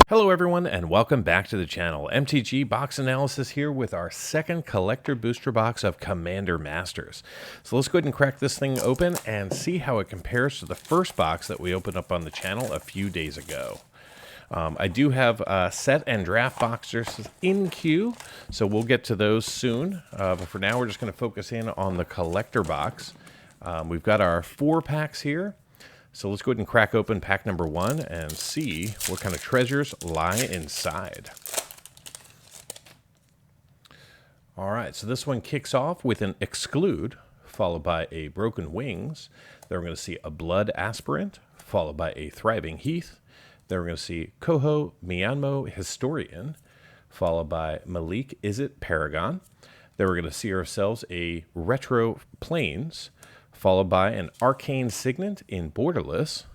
Hello everyone and welcome back to the channel. MTG Box Analysis here with our second collector booster box of Commander Masters. So let's go ahead and crack this thing open and see how it compares to the first box that we opened up on the channel a few days ago. I do have set and draft boxers in queue, so we'll get to those soon. But for now, we're just going to focus in on the collector box. We've got our 4 packs here. So let's go ahead and crack open pack number 1 and see what kind of treasures lie inside. All right, so this one kicks off with an Exclude, followed by a Broken Wings. Then we're going to see a Blood Aspirant, followed by a Thriving Heath. Then we're going to see Koho Myanmo Historian, followed by Malik Izzet Paragon. Then we're going to see ourselves a Retro Plains, followed by an Arcane Signet in Borderless.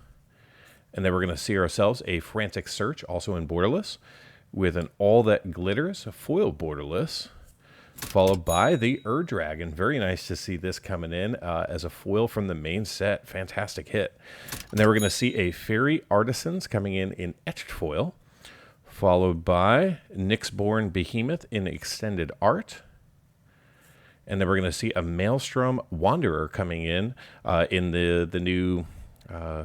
And then we're going to see ourselves a Frantic Search, also in Borderless, with an All That Glitters, foil Borderless, followed by the Dragon. Very nice to see this coming in as a foil from the main set. Fantastic hit. And then we're going to see a Fairy Artisans coming in etched foil, followed by Nyxborn Behemoth in extended art. And then we're going to see a Maelstrom Wanderer coming in the new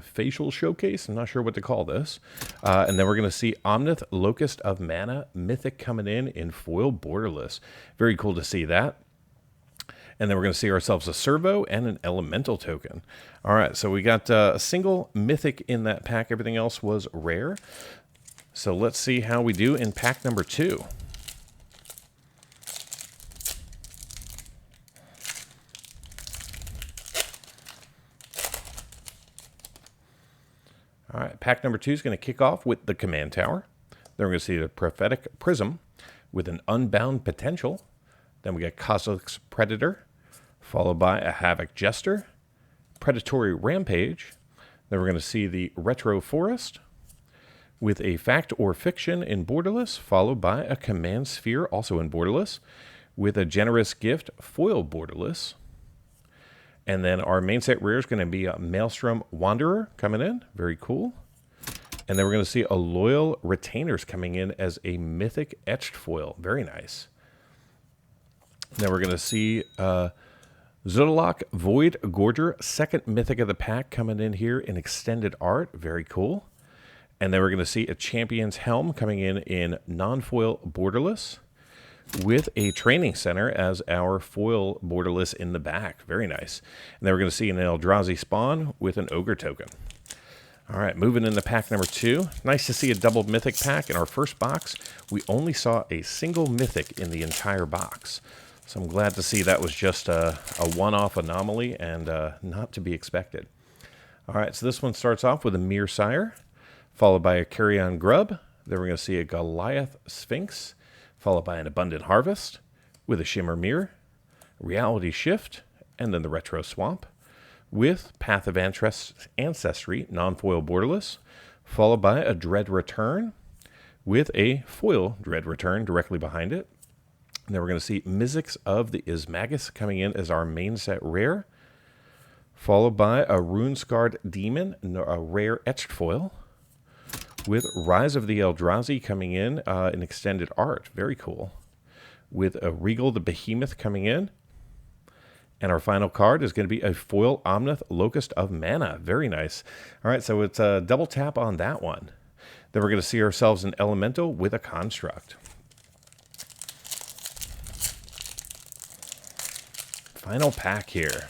facial showcase. I'm not sure what to call this. And then we're going to see Omnith Locust of Mana Mythic coming in foil Borderless. Very cool to see that. And then we're going to see ourselves a Servo and an Elemental token. All right, so we got a single Mythic in that pack. Everything else was rare. So let's see how we do in pack number 2. All right, pack number 2 is going to kick off with the Command Tower. Then we're going to see the Prophetic Prism with an Unbound Potential. Then we get Kozilek's Predator, followed by a Havoc Jester, Predatory Rampage. Then we're going to see the Retro Forest with a Fact or Fiction in Borderless, followed by a Command Sphere, also in Borderless, with a Generous Gift, foil Borderless. And then our main set rare is going to be a Maelstrom Wanderer coming in. Very cool. And then we're going to see a Loyal Retainers coming in as a Mythic etched foil. Very nice. And then we're going to see Zodalok Void Gorger, second Mythic of the pack, coming in here in extended art. Very cool. And then we're going to see a Champion's Helm coming in non-foil Borderless, with a Training Center as our foil Borderless in the back. Very nice. And then we're going to see an Eldrazi Spawn with an Ogre token. All right, moving into pack number 2. Nice to see a double Mythic pack. In our first box, we only saw a single Mythic in the entire box. So I'm glad to see that was just a one-off anomaly and not to be expected. All right, so this one starts off with a Mere Sire, followed by a Carrion Grub. Then we're going to see a Goliath Sphinx, followed by an Abundant Harvest with a Shimmer Mirror, Reality Shift, and then the Retro Swamp, with Path of Ancestry, non-foil Borderless, followed by a Dread Return, with a foil Dread Return directly behind it. And then we're going to see Mizzix of the Ismagus coming in as our main set rare, followed by a Rune-Scarred Demon, a rare etched foil, with Rise of the Eldrazi coming in extended art. Very cool. With a Regal the Behemoth coming in. And our final card is going to be a foil Omnith Locust of Mana. Very nice. All right, so it's a double tap on that one. Then we're going to see ourselves an Elemental with a Construct. Final pack here.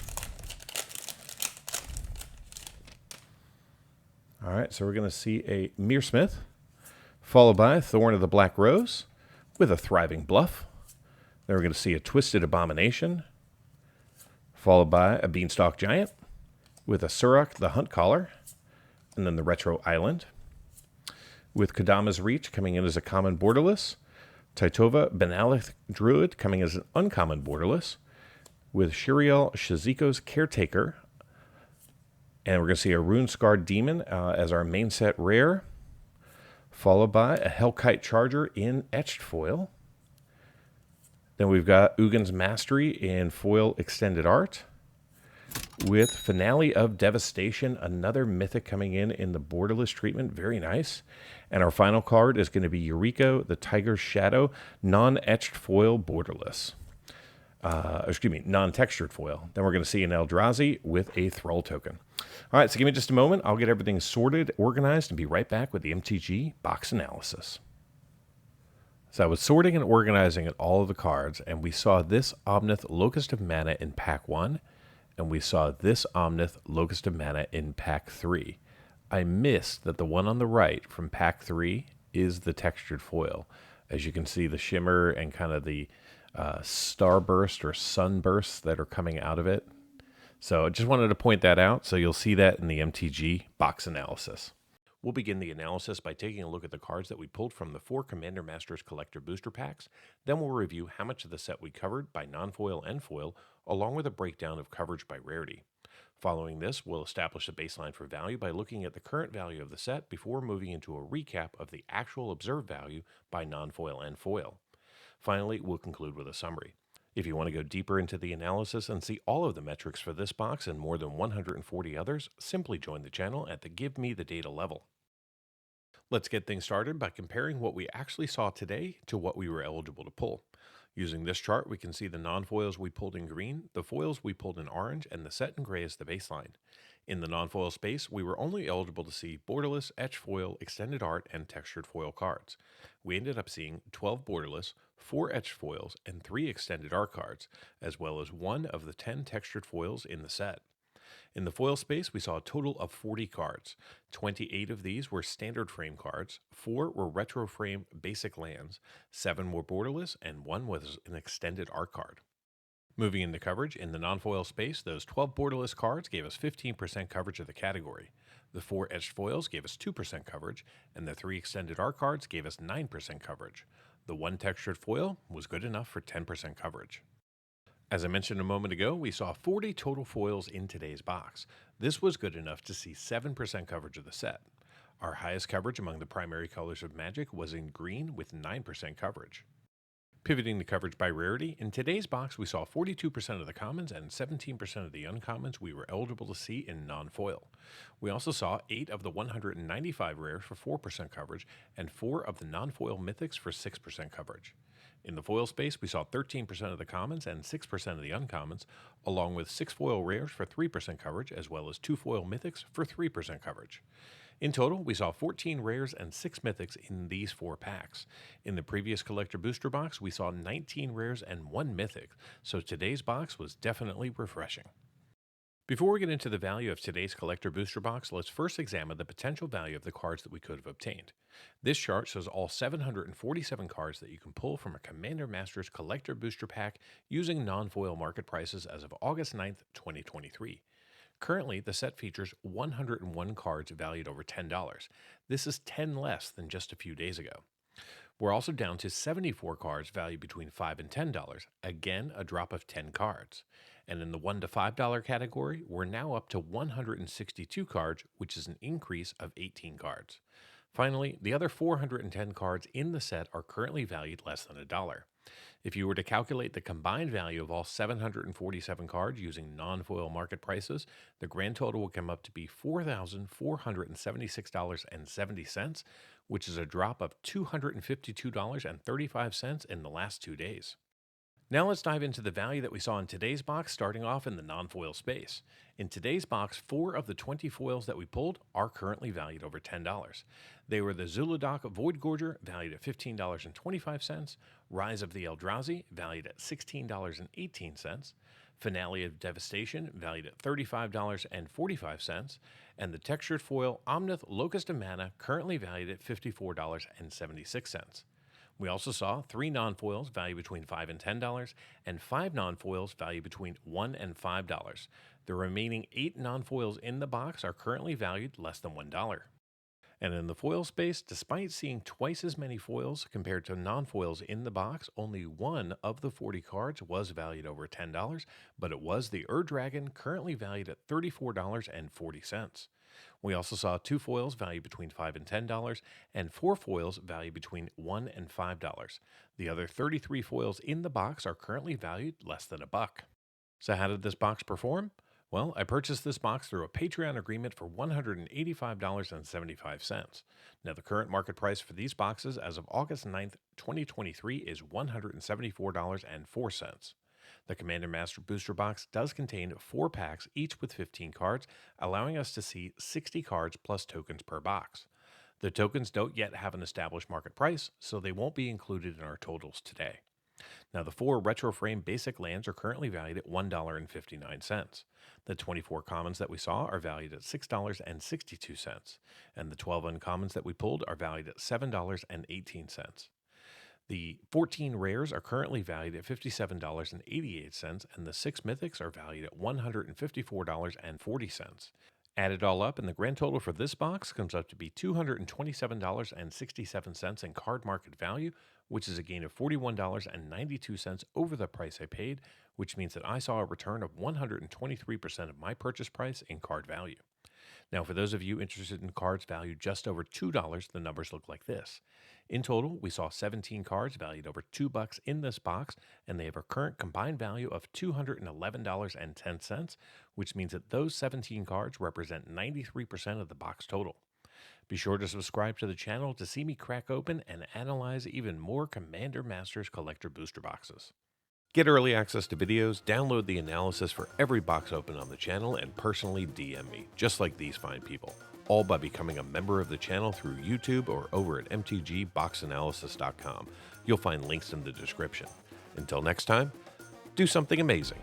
All right, so we're going to see a Mearsmith, followed by Thorn of the Black Rose with a Thriving Bluff. Then we're going to see a Twisted Abomination, followed by a Beanstalk Giant with a Surrak the Hunt Caller, and then the Retro Island, with Kodama's Reach coming in as a common Borderless, Titova Benalith Druid coming as an uncommon Borderless, with Shiriel Shiziko's Caretaker. And we're going to see a Rune-Scarred Demon as our main set rare, followed by a Hellkite Charger in etched foil. Then we've got Ugin's Mastery in foil extended art, with Finale of Devastation, another mythic coming in the borderless treatment. Very nice. And our final card is going to be Yuriko, the Tiger's Shadow, non-etched foil borderless. Non-textured foil. Then we're going to see an Eldrazi with a Thrall token. All right, so give me just a moment. I'll get everything sorted, organized, and be right back with the MTG box analysis. So I was sorting and organizing all of the cards, and we saw this Omnith Locust of Mana in Pack 1, and we saw this Omnith Locust of Mana in Pack 3. I missed that the one on the right from Pack 3 is the textured foil. As you can see, the shimmer and kind of the starburst or sunbursts that are coming out of it. So I just wanted to point that out, so you'll see that in the MTG box analysis. We'll begin the analysis by taking a look at the cards that we pulled from the 4 Commander Masters Collector Booster Packs. Then we'll review how much of the set we covered by non-foil and foil, along with a breakdown of coverage by rarity. Following this, we'll establish a baseline for value by looking at the current value of the set before moving into a recap of the actual observed value by non-foil and foil. Finally, we'll conclude with a summary. If you want to go deeper into the analysis and see all of the metrics for this box and more than 140 others, simply join the channel at the Give Me the Data level. Let's get things started by comparing what we actually saw today to what we were eligible to pull. Using this chart, we can see the non-foils we pulled in green, the foils we pulled in orange, and the set in gray as the baseline. In the non-foil space, we were only eligible to see borderless, etched foil, extended art, and textured foil cards. We ended up seeing 12 borderless, 4 etched foils, and 3 extended art cards, as well as 1 of the 10 textured foils in the set. In the foil space, we saw a total of 40 cards. 28 of these were standard frame cards, 4 were retro frame basic lands, 7 were borderless, and 1 was an extended art card. Moving into coverage, in the non-foil space, those 12 borderless cards gave us 15% coverage of the category. The 4 etched foils gave us 2% coverage, and the 3 extended art cards gave us 9% coverage. The 1 textured foil was good enough for 10% coverage. As I mentioned a moment ago, we saw 40 total foils in today's box. This was good enough to see 7% coverage of the set. Our highest coverage among the primary colors of Magic was in green with 9% coverage. Pivoting to coverage by rarity, in today's box we saw 42% of the commons and 17% of the uncommons we were eligible to see in non-foil. We also saw 8 of the 195 rares for 4% coverage and 4 of the non-foil mythics for 6% coverage. In the foil space, we saw 13% of the commons and 6% of the uncommons, along with 6 foil rares for 3% coverage, as well as 2 foil mythics for 3% coverage. In total, we saw 14 rares and 6 mythics in these 4 packs. In the previous collector booster box, we saw 19 rares and 1 mythic, so today's box was definitely refreshing. Before we get into the value of today's collector booster box, let's first examine the potential value of the cards that we could have obtained. This chart shows all 747 cards that you can pull from a Commander Masters collector booster pack using non-foil market prices as of August 9th, 2023. Currently, the set features 101 cards valued over $10. This is 10 less than just a few days ago. We're also down to 74 cards valued between $5 and $10, again a drop of 10 cards. And in the $1 to $5 category, we're now up to 162 cards, which is an increase of 18 cards. Finally, the other 410 cards in the set are currently valued less than $1. If you were to calculate the combined value of all 747 cards using non-foil market prices, the grand total would come up to be $4,476.70, which is a drop of $252.35 in the last 2 days. Now let's dive into the value that we saw in today's box, starting off in the non-foil space. In today's box, 4 of the 20 foils that we pulled are currently valued over $10. They were the Zuludak Void Gorger, valued at $15.25, Rise of the Eldrazi, valued at $16.18, Finale of Devastation, valued at $35.45, and the textured foil Omnith Locust of Mana, currently valued at $54.76. We also saw 3 non-foils valued between $5 and $10, and 5 non-foils valued between $1 and $5. The remaining 8 non-foils in the box are currently valued less than $1. And in the foil space, despite seeing twice as many foils compared to non-foils in the box, only 1 of the 40 cards was valued over $10, but it was the Dragon, currently valued at $34.40. We also saw 2 foils valued between $5 and $10, and 4 foils valued between $1 and $5. The other 33 foils in the box are currently valued less than $1. So how did this box perform? Well, I purchased this box through a Patreon agreement for $185.75. Now, the current market price for these boxes as of August 9th, 2023 is $174.04. The Commander Master Booster Box does contain 4 packs, each with 15 cards, allowing us to see 60 cards plus tokens per box. The tokens don't yet have an established market price, so they won't be included in our totals today. Now, the 4 retro frame basic lands are currently valued at $1.59. The 24 commons that we saw are valued at $6.62, and the 12 uncommons that we pulled are valued at $7.18. The 14 rares are currently valued at $57.88, and the 6 mythics are valued at $154.40. Add it all up, and the grand total for this box comes up to be $227.67 in card market value, which is a gain of $41.92 over the price I paid, which means that I saw a return of 123% of my purchase price in card value. Now, for those of you interested in cards valued just over $2, the numbers look like this. In total, we saw 17 cards valued over $2 in this box, and they have a current combined value of $211.10, which means that those 17 cards represent 93% of the box total. Be sure to subscribe to the channel to see me crack open and analyze even more Commander Masters Collector Booster Boxes. Get early access to videos, download the analysis for every box open on the channel, and personally DM me, just like these fine people, all by becoming a member of the channel through YouTube or over at mtgboxanalysis.com. You'll find links in the description. Until next time, do something amazing.